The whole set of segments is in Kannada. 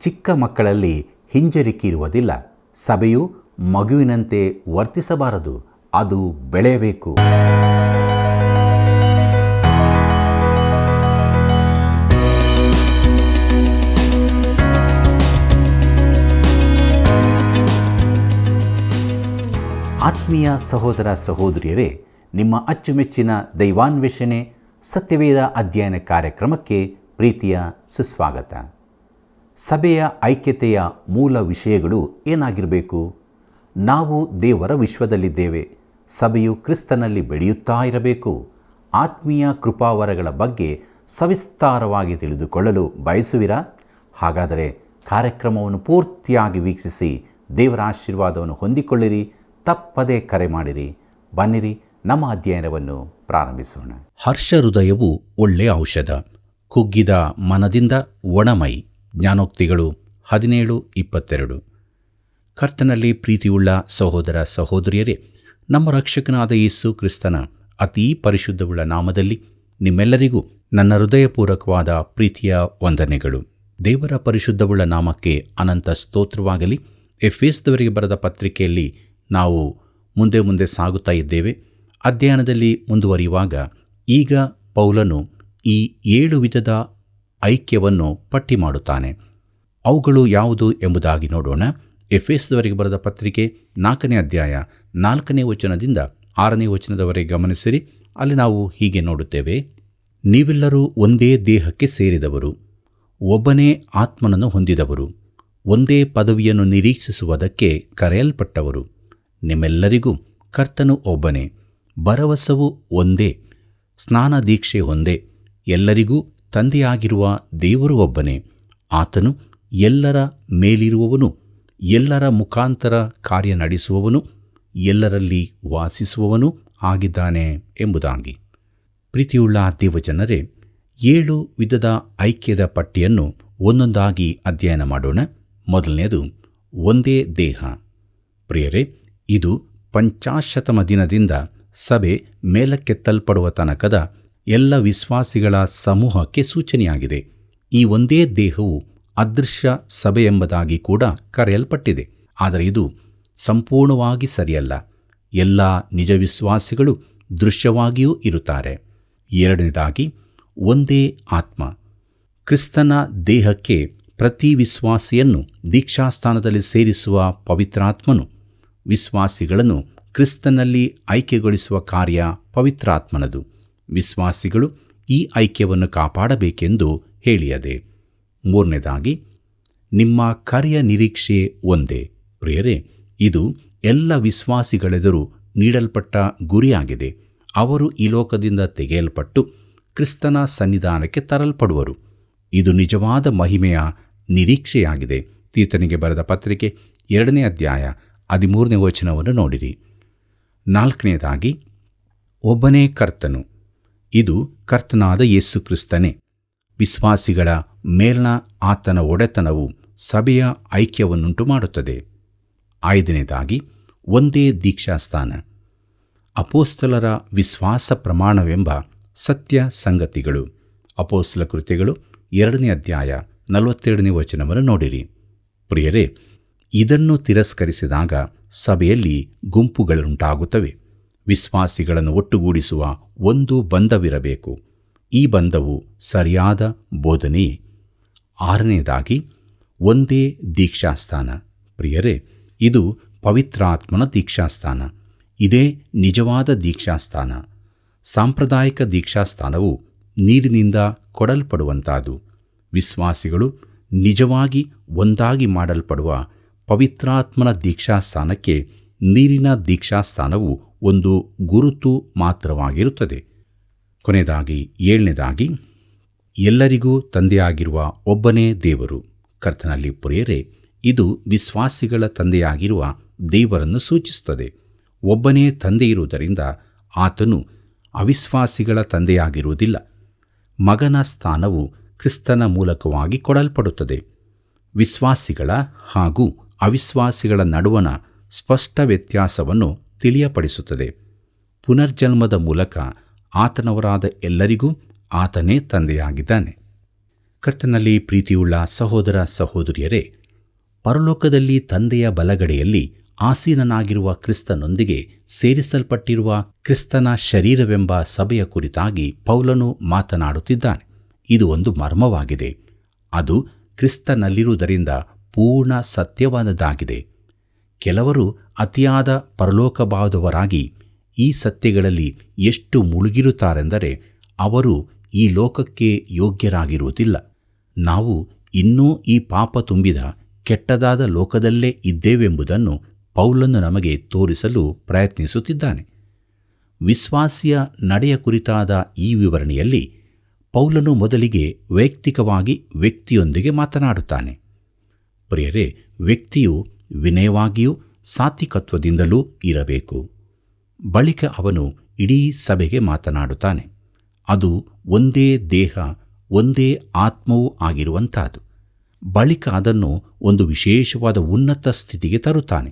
ಚಿಕ್ಕ ಮಕ್ಕಳಲ್ಲಿ ಹಿಂಜರಿಕೆ ಇರುವುದಿಲ್ಲ. ಸಭೆಯು ಮಗುವಿನಂತೆ ವರ್ತಿಸಬಾರದು, ಅದು ಬೆಳೆಯಬೇಕು. ಆತ್ಮೀಯ ಸಹೋದರ ಸಹೋದರಿಯರೇ, ನಿಮ್ಮ ಅಚ್ಚುಮೆಚ್ಚಿನ ದೈವಾನ್ವೇಷಣೆ ಸತ್ಯವೇದ ಅಧ್ಯಯನ ಕಾರ್ಯಕ್ರಮಕ್ಕೆ ಪ್ರೀತಿಯ ಸುಸ್ವಾಗತ. ಸಭೆಯ ಐಕ್ಯತೆಯ ಮೂಲ ವಿಷಯಗಳು ಏನಾಗಿರಬೇಕು? ನಾವು ದೇವರ ವಿಶ್ವದಲ್ಲಿದ್ದೇವೆ. ಸಭೆಯು ಕ್ರಿಸ್ತನಲ್ಲಿ ಬೆಳೆಯುತ್ತಾ ಇರಬೇಕು. ಆತ್ಮೀಯ ಕೃಪಾವರಗಳ ಬಗ್ಗೆ ಸವಿಸ್ತಾರವಾಗಿ ತಿಳಿದುಕೊಳ್ಳಲು ಬಯಸುವಿರಾ? ಹಾಗಾದರೆ ಕಾರ್ಯಕ್ರಮವನ್ನು ಪೂರ್ತಿಯಾಗಿ ವೀಕ್ಷಿಸಿ ದೇವರ ಆಶೀರ್ವಾದವನ್ನು ಹೊಂದಿಕೊಳ್ಳಿರಿ. ತಪ್ಪದೇ ಕರೆ ಮಾಡಿರಿ. ಬನ್ನಿರಿ, ನಮ್ಮ ಅಧ್ಯಯನವನ್ನು ಪ್ರಾರಂಭಿಸೋಣ. ಹರ್ಷ ಹೃದಯವು ಒಳ್ಳೆಯ ಔಷಧ, ಕುಗ್ಗಿದ ಮನದಿಂದ ಒಣಮೈ. ಜ್ಞಾನೋಕ್ತಿಗಳು 17:22. ಕರ್ತನಲ್ಲಿ ಪ್ರೀತಿಯುಳ್ಳ ಸಹೋದರ ಸಹೋದರಿಯರೇ, ನಮ್ಮ ರಕ್ಷಕನಾದ ಯೇಸು ಕ್ರಿಸ್ತನ ಅತೀ ಪರಿಶುದ್ಧವುಳ್ಳ ನಾಮದಲ್ಲಿ ನಿಮ್ಮೆಲ್ಲರಿಗೂ ನನ್ನ ಹೃದಯಪೂರ್ವಕವಾದ ಪ್ರೀತಿಯ ವಂದನೆಗಳು. ದೇವರ ಪರಿಶುದ್ಧವುಳ್ಳ ನಾಮಕ್ಕೆ ಅನಂತ ಸ್ತೋತ್ರವಾಗಲಿ. ಎಫೆಸದವರಿಗೆ ಬರೆದ ಪತ್ರಿಕೆಯಲ್ಲಿ ನಾವು ಮುಂದೆ ಸಾಗುತ್ತಾ ಇದ್ದೇವೆ. ಅಧ್ಯಯನದಲ್ಲಿ ಮುಂದುವರಿಯುವಾಗ ಈಗ ಪೌಲನು ಈ 7 ವಿಧದ ಐಕ್ಯವನ್ನು ಪಟ್ಟಿ ಮಾಡುತ್ತಾನೆ. ಅವುಗಳು ಯಾವುದು ಎಂಬುದಾಗಿ ನೋಡೋಣ. ಎಫೆಸದವರಿಗೆ ಬರೆದ ಪತ್ರಿಕೆ 4ನೇ ಅಧ್ಯಾಯ 4ನೇ ವಚನದಿಂದ 6ನೇ ವಚನದವರೆಗೆ ಗಮನಿಸಿರಿ. ಅಲ್ಲಿ ನಾವು ಹೀಗೆ ನೋಡುತ್ತೇವೆ: ನೀವೆಲ್ಲರೂ ಒಂದೇ ದೇಹಕ್ಕೆ ಸೇರಿದವರು, ಒಬ್ಬನೇ ಆತ್ಮನನ್ನು ಹೊಂದಿದವರು, ಒಂದೇ ಪದವಿಯನ್ನು ನಿರೀಕ್ಷಿಸುವುದಕ್ಕೆ ಕರೆಯಲ್ಪಟ್ಟವರು. ನಿಮ್ಮೆಲ್ಲರಿಗೂ ಕರ್ತನು ಒಬ್ಬನೇ, ಭರವಸವು ಒಂದೇ, ಸ್ನಾನ ದೀಕ್ಷೆ ಒಂದೇ, ಎಲ್ಲರಿಗೂ ತಂದೆಯಾಗಿರುವ ದೇವರು ಒಬ್ಬನೇ. ಆತನು ಎಲ್ಲರ ಮೇಲಿರುವವನು, ಎಲ್ಲರ ಮುಖಾಂತರ ಕಾರ್ಯ ನಡೆಸುವವನು, ಎಲ್ಲರಲ್ಲಿ ವಾಸಿಸುವವನು ಆಗಿದ್ದಾನೆ ಎಂಬುದಾಗಿ. ಪ್ರೀತಿಯುಳ್ಳ ದೇವಜನರೇ, 7 ವಿಧದ ಐಕ್ಯದ ಪಟ್ಟಿಯನ್ನು ಒಂದೊಂದಾಗಿ ಅಧ್ಯಯನ ಮಾಡೋಣ. ಮೊದಲನೆಯದು ಒಂದೇ ದೇಹ. ಪ್ರಿಯರೇ, ಇದು ಪಂಚಾಶತಮ ದಿನದಿಂದ ಸಭೆ ಮೇಲಕ್ಕೆತ್ತಲ್ಪಡುವ ತನಕದ ಎಲ್ಲ ವಿಶ್ವಾಸಿಗಳ ಸಮೂಹಕ್ಕೆ ಸೂಚನೆಯಾಗಿದೆ. ಈ ಒಂದೇ ದೇಹವು ಅದೃಶ್ಯ ಸಭೆ ಎಂಬುದಾಗಿ ಕೂಡ ಕರೆಯಲ್ಪಟ್ಟಿದೆ. ಆದರೆ ಇದು ಸಂಪೂರ್ಣವಾಗಿ ಸರಿಯಲ್ಲ. ಎಲ್ಲ ನಿಜ ವಿಶ್ವಾಸಿಗಳು ದೃಶ್ಯವಾಗಿಯೂ ಇರುತ್ತಾರೆ. ಎರಡನೇದಾಗಿ ಒಂದೇ ಆತ್ಮ. ಕ್ರಿಸ್ತನ ದೇಹಕ್ಕೆ ಪ್ರತಿ ವಿಶ್ವಾಸಿಯನ್ನು ದೀಕ್ಷಾಸ್ಥಾನದಲ್ಲಿ ಸೇರಿಸುವ ಪವಿತ್ರಾತ್ಮನು ವಿಶ್ವಾಸಿಗಳನ್ನು ಕ್ರಿಸ್ತನಲ್ಲಿ ಐಕ್ಯಗೊಳಿಸುವ ಕಾರ್ಯ ಪವಿತ್ರಾತ್ಮನದು. ವಿಶ್ವಾಸಿಗಳು ಈ ಐಕ್ಯವನ್ನು ಕಾಪಾಡಬೇಕೆಂದು ಹೇಳಿಯದೆ. ಮೂರನೇದಾಗಿ ನಿಮ್ಮ ಕರೆಯ ನಿರೀಕ್ಷೆ ಒಂದೇ. ಪ್ರಿಯರೇ, ಇದು ಎಲ್ಲ ವಿಶ್ವಾಸಿಗಳೆದುರು ನೀಡಲ್ಪಟ್ಟ ಗುರಿಯಾಗಿದೆ. ಅವರು ಈ ಲೋಕದಿಂದ ತೆಗೆಯಲ್ಪಟ್ಟು ಕ್ರಿಸ್ತನ ಸನ್ನಿಧಾನಕ್ಕೆ ತರಲ್ಪಡುವರು. ಇದು ನಿಜವಾದ ಮಹಿಮೆಯ ನಿರೀಕ್ಷೆಯಾಗಿದೆ. ತೀತನಿಗೆ ಬರೆದ ಪತ್ರಿಕೆ 2ನೇ ಅಧ್ಯಾಯ 13ನೇ ವಚನವನ್ನು ನೋಡಿರಿ. ನಾಲ್ಕನೇದಾಗಿ ಒಬ್ಬನೇ ಕರ್ತನು. ಇದು ಕರ್ತನಾದ ಯೇಸು ಕ್ರಿಸ್ತನೇ. ವಿಶ್ವಾಸಿಗಳ ಮೇಲಿನ ಆತನ ಒಡೆತನವು ಸಭೆಯ ಐಕ್ಯವನ್ನುಂಟು ಮಾಡುತ್ತದೆ. ಐದನೇದಾಗಿ ಒಂದೇ ದೀಕ್ಷಾಸ್ಥಾನ. ಅಪೋಸ್ತಲರ ವಿಶ್ವಾಸ ಪ್ರಮಾಣವೆಂಬ ಸತ್ಯ ಸಂಗತಿಗಳು. ಅಪೋಸ್ತಲ ಕೃತ್ಯಗಳು 2ನೇ ಅಧ್ಯಾಯ 42ನೇ ವಚನವನ್ನು ನೋಡಿರಿ. ಪ್ರಿಯರೇ, ಇದನ್ನು ತಿರಸ್ಕರಿಸಿದಾಗ ಸಭೆಯಲ್ಲಿ ಗುಂಪುಗಳುಂಟಾಗುತ್ತವೆ. ವಿಶ್ವಾಸಿಗಳನ್ನು ಒಟ್ಟುಗೂಡಿಸುವ ಒಂದು ಬಂಧವಿರಬೇಕು. ಈ ಬಂಧವು ಸರಿಯಾದ ಬೋಧನೆಯೇ. ಆರನೇದಾಗಿ ಒಂದೇ ದೀಕ್ಷಾಸ್ಥಾನ. ಪ್ರಿಯರೇ, ಇದು ಪವಿತ್ರಾತ್ಮನ ದೀಕ್ಷಾಸ್ಥಾನ. ಇದೇ ನಿಜವಾದ ದೀಕ್ಷಾಸ್ಥಾನ. ಸಾಂಪ್ರದಾಯಿಕ ದೀಕ್ಷಾಸ್ಥಾನವು ನೀರಿನಿಂದ ಕೊಡಲ್ಪಡುವಂಥದ್ದು. ವಿಶ್ವಾಸಿಗಳು ನಿಜವಾಗಿ ಒಂದಾಗಿ ಮಾಡಲ್ಪಡುವ ಪವಿತ್ರಾತ್ಮನ ದೀಕ್ಷಾಸ್ಥಾನಕ್ಕೆ ನೀರಿನ ದೀಕ್ಷಾಸ್ಥಾನವು ಒಂದು ಗುರುತು ಮಾತ್ರವಾಗಿರುತ್ತದೆ. ಕೊನೆಯದಾಗಿ ಏಳನೇದಾಗಿ ಎಲ್ಲರಿಗೂ ತಂದೆಯಾಗಿರುವ ಒಬ್ಬನೇ ದೇವರು. ಕರ್ತನಲ್ಲಿ ಪ್ರಿಯರೇ, ಇದು ವಿಶ್ವಾಸಿಗಳ ತಂದೆಯಾಗಿರುವ ದೇವರನ್ನು ಸೂಚಿಸುತ್ತದೆ. ಒಬ್ಬನೇ ತಂದೆ ಇರುವುದರಿಂದ ಆತನು ಅವಿಶ್ವಾಸಿಗಳ ತಂದೆಯಾಗಿರುವುದಿಲ್ಲ. ಮಗನ ಸ್ಥಾನವು ಕ್ರಿಸ್ತನ ಮೂಲಕವಾಗಿ ಕೊಡಲ್ಪಡುತ್ತದೆ. ವಿಶ್ವಾಸಿಗಳ ಹಾಗೂ ಅವಿಶ್ವಾಸಿಗಳ ನಡುವಣ ಸ್ಪಷ್ಟ ವ್ಯತ್ಯಾಸವನ್ನು ತಿಳಿಯಪಡಿಸುತ್ತದೆ. ಪುನರ್ಜನ್ಮದ ಮೂಲಕ ಆತನವರಾದ ಎಲ್ಲರಿಗೂ ಆತನೇ ತಂದೆಯಾಗಿದ್ದಾನೆ. ಕರ್ತನಲ್ಲಿ ಪ್ರೀತಿಯುಳ್ಳ ಸಹೋದರ ಸಹೋದರಿಯರೇ, ಪರಲೋಕದಲ್ಲಿ ತಂದೆಯ ಬಲಗಡೆಯಲ್ಲಿ ಆಸೀನನಾಗಿರುವ ಕ್ರಿಸ್ತನೊಂದಿಗೆ ಸೇರಿಸಲ್ಪಟ್ಟಿರುವ ಕ್ರಿಸ್ತನ ಶರೀರವೆಂಬ ಸಭೆಯ ಕುರಿತಾಗಿ ಪೌಲನು ಮಾತನಾಡುತ್ತಿದ್ದಾನೆ. ಇದು ಒಂದು ಮರ್ಮವಾಗಿದೆ. ಅದು ಕ್ರಿಸ್ತನಲ್ಲಿರುವುದರಿಂದ ಪೂರ್ಣ ಸತ್ಯವಾದದ್ದಾಗಿದೆ. ಕೆಲವರು ಅತಿಯಾದ ಪರಲೋಕಭಾವದವರಾಗಿ ಈ ಸತ್ಯಗಳಲ್ಲಿ ಎಷ್ಟು ಮುಳುಗಿರುತ್ತಾರೆಂದರೆ ಅವರು ಈ ಲೋಕಕ್ಕೆ ಯೋಗ್ಯರಾಗಿರುವುದಿಲ್ಲ. ನಾವು ಇನ್ನೂ ಈ ಪಾಪ ತುಂಬಿದ ಕೆಟ್ಟದಾದ ಲೋಕದಲ್ಲೇ ಇದ್ದೇವೆಂಬುದನ್ನು ಪೌಲನು ನಮಗೆ ತೋರಿಸಲು ಪ್ರಯತ್ನಿಸುತ್ತಿದ್ದಾನೆ. ವಿಶ್ವಾಸಿಯ ನಡೆಯ ಕುರಿತಾದ ಈ ವಿವರಣೆಯಲ್ಲಿ ಪೌಲನು ಮೊದಲಿಗೆ ವೈಯಕ್ತಿಕವಾಗಿ ವ್ಯಕ್ತಿಯೊಂದಿಗೆ ಮಾತನಾಡುತ್ತಾನೆ. ಪ್ರಿಯರೇ, ವ್ಯಕ್ತಿಯು ವಿನಯವಾಗಿಯೂ ಸಾತ್ವಿಕತ್ವದಿಂದಲೂ ಇರಬೇಕು. ಬಳಿಕ ಅವನು ಇಡೀ ಸಭೆಗೆ ಮಾತನಾಡುತ್ತಾನೆ. ಅದು ಒಂದೇ ದೇಹ, ಒಂದೇ ಆತ್ಮವೂ ಆಗಿರುವಂಥದ್ದು. ಬಳಿಕ ಅದನ್ನು ಒಂದು ವಿಶೇಷವಾದ ಉನ್ನತ ಸ್ಥಿತಿಗೆ ತರುತ್ತಾನೆ.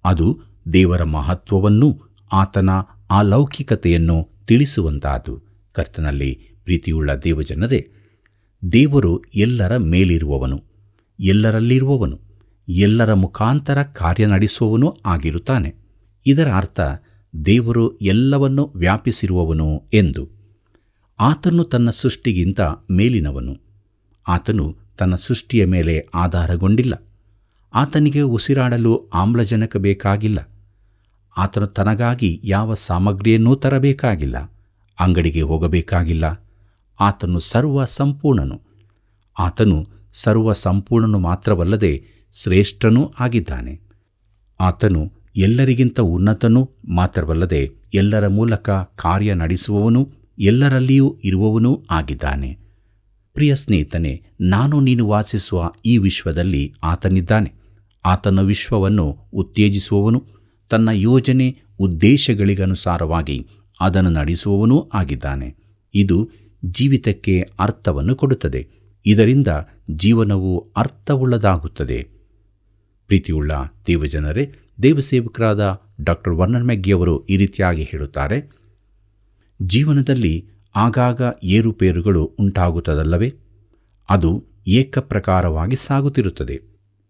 ಅದು ದೇವರ ಮಹತ್ವವನ್ನು, ಆತನ ಅಲೌಕಿಕತೆಯನ್ನು ತಿಳಿಸುವಂತಹದ್ದು. ಕರ್ತನಲ್ಲಿ ಪ್ರೀತಿಯುಳ್ಳ ದೇವಜನರೇ, ದೇವರು ಎಲ್ಲರ ಮೇಲಿರುವವನು, ಎಲ್ಲರಲ್ಲಿರುವವನು, ಎಲ್ಲರ ಮುಖಾಂತರ ಕಾರ್ಯ ನಡೆಸುವವನೂ ಆಗಿರುತ್ತಾನೆ. ಇದರ ಅರ್ಥ ದೇವರು ಎಲ್ಲವನ್ನೂ ವ್ಯಾಪಿಸಿರುವವನು ಎಂದು. ಆತನು ತನ್ನ ಸೃಷ್ಟಿಗಿಂತ ಮೇಲಿನವನು. ಆತನು ತನ್ನ ಸೃಷ್ಟಿಯ ಮೇಲೆ ಆಧಾರಗೊಂಡಿಲ್ಲ. ಆತನಿಗೆ ಉಸಿರಾಡಲು ಆಮ್ಲಜನಕ ಬೇಕಾಗಿಲ್ಲ. ಆತನು ತನಗಾಗಿ ಯಾವ ಸಾಮಗ್ರಿಯನ್ನೂ ತರಬೇಕಾಗಿಲ್ಲ. ಅಂಗಡಿಗೆ ಹೋಗಬೇಕಾಗಿಲ್ಲ. ಆತನು ಸರ್ವ ಸಂಪೂರ್ಣನು. ಆತನು ಸರ್ವ ಸಂಪೂರ್ಣನು ಮಾತ್ರವಲ್ಲದೆ ಶ್ರೇಷ್ಠನೂ ಆಗಿದ್ದಾನೆ. ಆತನು ಎಲ್ಲರಿಗಿಂತ ಉನ್ನತನೂ ಮಾತ್ರವಲ್ಲದೆ ಎಲ್ಲರ ಮೂಲಕ ಕಾರ್ಯ ನಡೆಸುವವನೂ ಎಲ್ಲರಲ್ಲಿಯೂ ಇರುವವನೂ ಆಗಿದ್ದಾನೆ. ಪ್ರಿಯ ಸ್ನೇಹಿತನೇ, ನಾನು ನೀನು ವಾಸಿಸುವ ಈ ವಿಶ್ವದಲ್ಲಿ ಆತನಿದ್ದಾನೆ. ಆತನ ವಿಶ್ವವನ್ನು ಉತ್ತೇಜಿಸುವವನು, ತನ್ನ ಯೋಜನೆ ಉದ್ದೇಶಗಳಿಗನುಸಾರವಾಗಿ ಅದನ್ನು ನಡೆಸುವವನೂ ಆಗಿದ್ದಾನೆ. ಇದು ಜೀವಿತಕ್ಕೆ ಅರ್ಥವನ್ನು ಕೊಡುತ್ತದೆ. ಇದರಿಂದ ಜೀವನವು ಅರ್ಥವುಳ್ಳದಾಗುತ್ತದೆ. ಪ್ರೀತಿಯುಳ್ಳ ದೇವಜನರೇ, ದೇವಸೇವಕರಾದ ಡಾಕ್ಟರ್ ವರ್ನನ್ ಮೆಗ್ಗಿಯವರು ಈ ರೀತಿಯಾಗಿ ಹೇಳುತ್ತಾರೆ, ಜೀವನದಲ್ಲಿ ಆಗಾಗ ಏರುಪೇರುಗಳು ಉಂಟಾಗುತ್ತದಲ್ಲವೇ? ಅದು ಏಕಪ್ರಕಾರವಾಗಿ ಸಾಗುತ್ತಿರುತ್ತದೆ.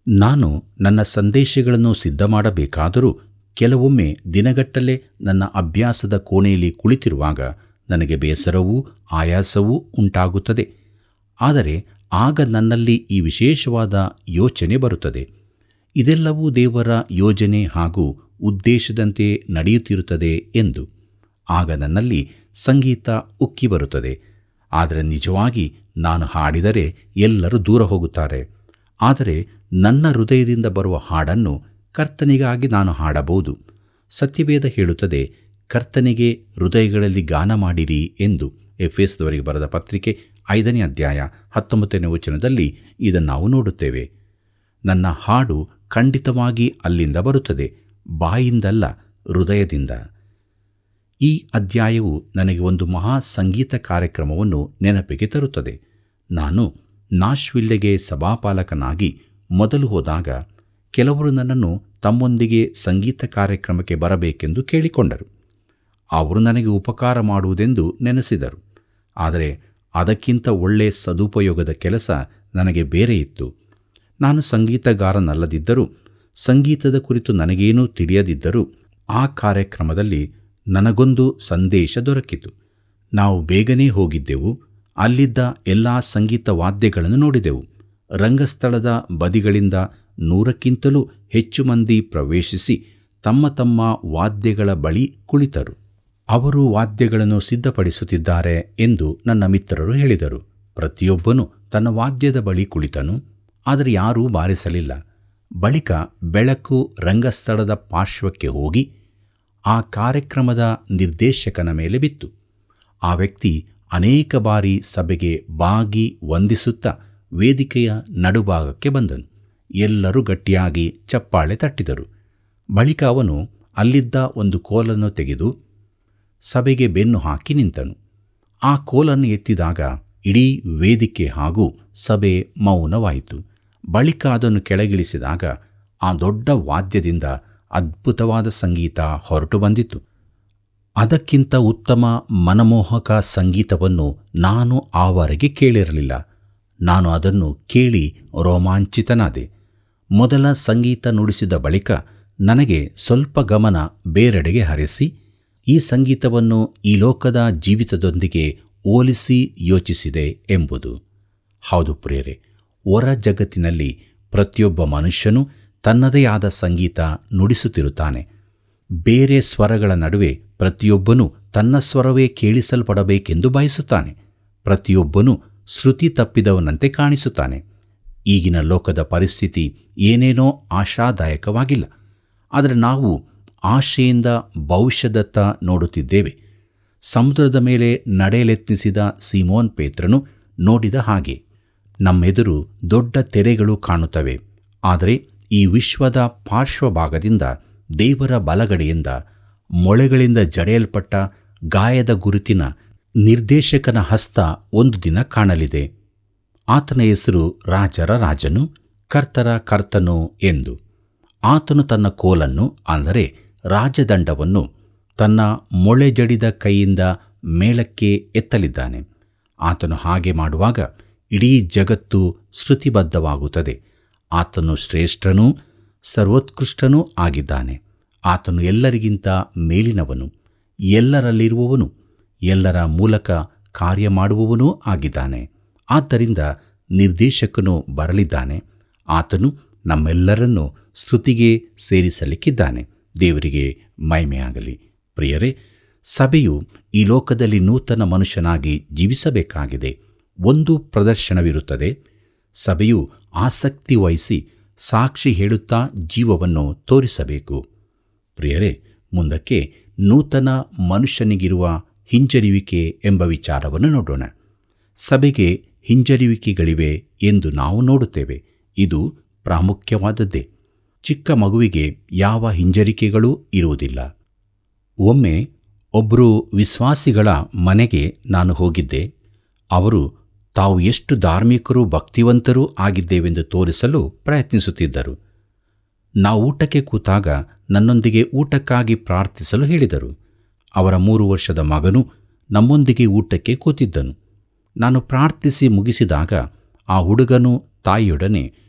ನಾನು ನನ್ನ ಸಂದೇಶಗಳನ್ನು ಸಿದ್ಧ ಮಾಡಬೇಕಾದರೂ ಕೆಲವೊಮ್ಮೆ ದಿನಗಟ್ಟಲೆ ನನ್ನ ಅಭ್ಯಾಸದ ಕೋಣೆಯಲ್ಲಿ ಕುಳಿತಿರುವಾಗ ನನಗೆ ಬೇಸರವೂ ಆಯಾಸವೂ ಉಂಟಾಗುತ್ತದೆ. ಆದರೆ ಆಗ ನನ್ನಲ್ಲಿ ಈ ವಿಶೇಷವಾದ ಯೋಚನೆ ಬರುತ್ತದೆ, ಇದೆಲ್ಲವೂ ದೇವರ ಯೋಜನೆ ಹಾಗೂ ಉದ್ದೇಶದಂತೆ ನಡೆಯುತ್ತಿರುತ್ತದೆ ಎಂದು. ಆಗ ನನ್ನಲ್ಲಿ ಸಂಗೀತ ಉಕ್ಕಿ ಬರುತ್ತದೆ. ಆದರೆ ನಿಜವಾಗಿ ನಾನು ಹಾಡಿದರೆ ಎಲ್ಲರೂ ದೂರ ಹೋಗುತ್ತಾರೆ. ಆದರೆ ನನ್ನ ಹೃದಯದಿಂದ ಬರುವ ಹಾಡನ್ನು ಕರ್ತನಿಗಾಗಿ ನಾನು ಹಾಡಬಹುದು. ಸತ್ಯವೇದ ಹೇಳುತ್ತದೆ, ಕರ್ತನಿಗೆ ಹೃದಯಗಳಲ್ಲಿ ಗಾನ ಮಾಡಿರಿ ಎಂದು. ಎಫೆಸದವರಿಗೆ ಬರೆದ ಪತ್ರಿಕೆ 5ನೇ ಅಧ್ಯಾಯ 19ನೇ ವಚನದಲ್ಲಿ ಇದನ್ನು ನಾವು ನೋಡುತ್ತೇವೆ. ನನ್ನ ಹಾಡು ಖಂಡಿತವಾಗಿ ಅಲ್ಲಿಂದ ಬರುತ್ತದೆ, ಬಾಯಿಂದಲ್ಲ, ಹೃದಯದಿಂದ. ಈ ಅಧ್ಯಾಯವು ನನಗೆ ಒಂದು ಮಹಾ ಸಂಗೀತ ಕಾರ್ಯಕ್ರಮವನ್ನು ನೆನಪಿಗೆ ತರುತ್ತದೆ. ನಾನು ನಾಶ್ವಿಲ್ಲೆಗೆ ಸಭಾಪಾಲಕನಾಗಿ ಮೊದಲು ಹೋದಾಗ ಕೆಲವರು ನನ್ನನ್ನು ತಮ್ಮೊಂದಿಗೆ ಸಂಗೀತ ಕಾರ್ಯಕ್ರಮಕ್ಕೆ ಬರಬೇಕೆಂದು ಕೇಳಿಕೊಂಡರು. ಅವರು ನನಗೆ ಉಪಕಾರ ಮಾಡುವುದೆಂದು ನೆನೆಸಿದರು. ಆದರೆ ಅದಕ್ಕಿಂತ ಒಳ್ಳೆ ಸದುಪಯೋಗದ ಕೆಲಸ ನನಗೆ ಬೇರೆ ಇತ್ತು. ನಾನು ಸಂಗೀತಗಾರನಲ್ಲದಿದ್ದರೂ, ಸಂಗೀತದ ಕುರಿತು ನನಗೇನೂ ತಿಳಿಯದಿದ್ದರೂ ಆ ಕಾರ್ಯಕ್ರಮದಲ್ಲಿ ನನಗೊಂದು ಸಂದೇಶ ದೊರಕಿತು. ನಾವು ಬೇಗನೆ ಹೋಗಿದ್ದೆವು. ಅಲ್ಲಿದ್ದ ಎಲ್ಲ ಸಂಗೀತ ವಾದ್ಯಗಳನ್ನು ನೋಡಿದೆವು. ರಂಗಸ್ಥಳದ ಬದಿಗಳಿಂದ 100ಕ್ಕಿಂತಲೂ ಹೆಚ್ಚು ಮಂದಿ ಪ್ರವೇಶಿಸಿ ತಮ್ಮ ತಮ್ಮ ವಾದ್ಯಗಳ ಬಳಿ ಕುಳಿತರು. ಅವರು ವಾದ್ಯಗಳನ್ನು ಸಿದ್ಧಪಡಿಸುತ್ತಿದ್ದಾರೆ ಎಂದು ನನ್ನ ಮಿತ್ರರು ಹೇಳಿದರು. ಪ್ರತಿಯೊಬ್ಬನೂ ತನ್ನ ವಾದ್ಯದ ಬಳಿ ಕುಳಿತನು, ಆದರೆ ಯಾರೂ ಬಾರಿಸಲಿಲ್ಲ. ಬಳಿಕ ಬೆಳಕು ರಂಗಸ್ಥಳದ ಪಾರ್ಶ್ವಕ್ಕೆ ಹೋಗಿ ಆ ಕಾರ್ಯಕ್ರಮದ ನಿರ್ದೇಶಕನ ಮೇಲೆ ಬಿತ್ತು. ಆ ವ್ಯಕ್ತಿ ಅನೇಕ ಬಾರಿ ಸಭೆಗೆ ಬಾಗಿ ವಂದಿಸುತ್ತಾ ವೇದಿಕೆಯ ನಡುಭಾಗಕ್ಕೆ ಬಂದನು. ಎಲ್ಲರೂ ಗಟ್ಟಿಯಾಗಿ ಚಪ್ಪಾಳೆ ತಟ್ಟಿದರು. ಬಳಿಕ ಅವನು ಅಲ್ಲಿದ್ದ ಒಂದು ಕೋಲನ್ನು ತೆಗೆದು ಸಭೆಗೆ ಬೆನ್ನು ಹಾಕಿ ನಿಂತನು. ಆ ಕೋಲನ್ನು ಎತ್ತಿದಾಗ ಇಡೀ ವೇದಿಕೆ ಹಾಗೂ ಸಭೆ ಮೌನವಾಯಿತು. ಬಳಿಕ ಅದನ್ನು ಕೆಳಗಿಳಿಸಿದಾಗ ಆ ದೊಡ್ಡ ವಾದ್ಯದಿಂದ ಅದ್ಭುತವಾದ ಸಂಗೀತ ಹೊರಟು ಬಂದಿತು. ಅದಕ್ಕಿಂತ ಉತ್ತಮ ಮನಮೋಹಕ ಸಂಗೀತವನ್ನು ನಾನು ಆವರೆಗೆ ಕೇಳಿರಲಿಲ್ಲ. ನಾನು ಅದನ್ನು ಕೇಳಿ ರೋಮಾಂಚಿತನಾದೆ. ಮೊದಲ ಸಂಗೀತ ನುಡಿಸಿದ ಬಳಿಕ ನನಗೆ ಸ್ವಲ್ಪ ಗಮನ ಬೇರೆಡೆಗೆ ಹರಿಸಿ ಈ ಸಂಗೀತವನ್ನು ಈ ಲೋಕದ ಜೀವಿತದೊಂದಿಗೆ ಹೋಲಿಸಿ ಯೋಚಿಸಿದೆ ಎಂಬುದು. ಹೌದು ಪ್ರಿಯರೇ, ಹೊರ ಜಗತ್ತಿನಲ್ಲಿ ಪ್ರತಿಯೊಬ್ಬ ಮನುಷ್ಯನೂ ತನ್ನದೇ ಆದ ಸಂಗೀತ ನುಡಿಸುತ್ತಿರುತ್ತಾನೆ. ಬೇರೆ ಸ್ವರಗಳ ನಡುವೆ ಪ್ರತಿಯೊಬ್ಬನೂ ತನ್ನ ಸ್ವರವೇ ಕೇಳಿಸಲ್ಪಡಬೇಕೆಂದು ಬಯಸುತ್ತಾನೆ. ಪ್ರತಿಯೊಬ್ಬನೂ ಶ್ರುತಿ ತಪ್ಪಿದವನಂತೆ ಕಾಣಿಸುತ್ತಾನೆ. ಈಗಿನ ಲೋಕದ ಪರಿಸ್ಥಿತಿ ಏನೇನೋ ಆಶಾದಾಯಕವಾಗಿಲ್ಲ. ಆದರೆ ನಾವು ಆಶೆಯಿಂದ ಭವಿಷ್ಯದತ್ತ ನೋಡುತ್ತಿದ್ದೇವೆ. ಸಮುದ್ರದ ಮೇಲೆ ನಡೆಯಲೆತ್ನಿಸಿದ ಸೀಮೋನ್ ಪೇತ್ರನು ನೋಡಿದ ಹಾಗೆ ನಮ್ಮೆದುರು ದೊಡ್ಡ ತೆರೆಗಳು ಕಾಣುತ್ತವೆ. ಆದರೆ ಈ ವಿಶ್ವದ ಪಾರ್ಶ್ವಭಾಗದಿಂದ ದೇವರ ಬಲಗಡೆಯಿಂದ ಮೊಳೆಗಳಿಂದ ಜಡೆಯಲ್ಪಟ್ಟ ಗಾಯದ ಗುರುತಿನ ನಿರ್ದೇಶಕನ ಹಸ್ತ ಒಂದು ದಿನ ಕಾಣಲಿದೆ. ಆತನ ಹೆಸರು ರಾಜರ ರಾಜನು, ಕರ್ತರ ಕರ್ತನು ಎಂದು. ಆತನು ತನ್ನ ಕೋಲನ್ನು, ಅಂದರೆ ರಾಜದಂಡವನ್ನು, ತನ್ನ ಮೊಳೆ ಜಡಿದ ಕೈಯಿಂದ ಮೇಲಕ್ಕೆ ಎತ್ತಲಿದ್ದಾನೆ. ಆತನು ಹಾಗೆ ಮಾಡುವಾಗ ಇಡೀ ಜಗತ್ತು ಶ್ರುತಿಬದ್ಧವಾಗುತ್ತದೆ. ಆತನು ಶ್ರೇಷ್ಠನೂ ಸರ್ವೋತ್ಕೃಷ್ಟನೂ ಆಗಿದ್ದಾನೆ. ಆತನು ಎಲ್ಲರಿಗಿಂತ ಮೇಲಿನವನು, ಎಲ್ಲರಲ್ಲಿರುವವನು, ಎಲ್ಲರ ಮೂಲಕ ಕಾರ್ಯ ಮಾಡುವವನೂ ಆಗಿದ್ದಾನೆ. ಆದ್ದರಿಂದ ನಿರ್ದೇಶಕನು ಬರಲಿದ್ದಾನೆ. ಆತನು ನಮ್ಮೆಲ್ಲರನ್ನೂ ಸ್ತುತಿಗೆ ಸೇರಿಸಲಿಕ್ಕಿದ್ದಾನೆ. ದೇವರಿಗೆ ಮಹಿಮೆಯಾಗಲಿ. ಪ್ರಿಯರೇ, ಸಭೆಯು ಈ ಲೋಕದಲ್ಲಿ ನೂತನ ಮನುಷ್ಯನಾಗಿ ಜೀವಿಸಬೇಕಾಗಿದೆ. ಒಂದು ಪ್ರದರ್ಶನವಿರುತ್ತದೆ. ಸಭೆಯು ಆಸಕ್ತಿ ವಹಿಸಿ ಸಾಕ್ಷಿ ಹೇಳುತ್ತಾ ಜೀವವನ್ನು ತೋರಿಸಬೇಕು. ಪ್ರಿಯರೇ, ಮುಂದಕ್ಕೆ ನೂತನ ಮನುಷ್ಯನಿಗಿರುವ ಹಿಂಜರಿಯುವಿಕೆ ಎಂಬ ವಿಚಾರವನ್ನು ನೋಡೋಣ. ಸಭೆಗೆ ಹಿಂಜರಿಯುವಿಕೆಗಳಿವೆ ಎಂದು ನಾವು ನೋಡುತ್ತೇವೆ. ಇದು ಪ್ರಾಮುಖ್ಯವಾದದ್ದೇ. ಚಿಕ್ಕ ಮಗುವಿಗೆ ಯಾವ ಹಿಂಜರಿಕೆಗಳೂ ಇರುವುದಿಲ್ಲ. ಒಮ್ಮೆ ಒಬ್ಬರು ವಿಶ್ವಾಸಿಗಳ ಮನೆಗೆ ನಾನು ಹೋಗಿದ್ದೆ. ಅವರು ತಾವು ಎಷ್ಟು ಧಾರ್ಮಿಕರೂ ಭಕ್ತಿವಂತರೂ ಆಗಿದ್ದೇವೆಂದು ತೋರಿಸಲು ಪ್ರಯತ್ನಿಸುತ್ತಿದ್ದರು. ನಾವು ಊಟಕ್ಕೆ ಕೂತಾಗ ನನ್ನೊಂದಿಗೆ ಊಟಕ್ಕಾಗಿ ಪ್ರಾರ್ಥಿಸಲು ಹೇಳಿದರು. ಅವರ 3 ವರ್ಷದ ಮಗನು ನಮ್ಮೊಂದಿಗೆ ಊಟಕ್ಕೆ ಕೂತಿದ್ದನು. ನಾನು ಪ್ರಾರ್ಥಿಸಿ ಮುಗಿಸಿದಾಗ ಆ ಹುಡುಗನು ತಾಯಿಯೊಡನೆ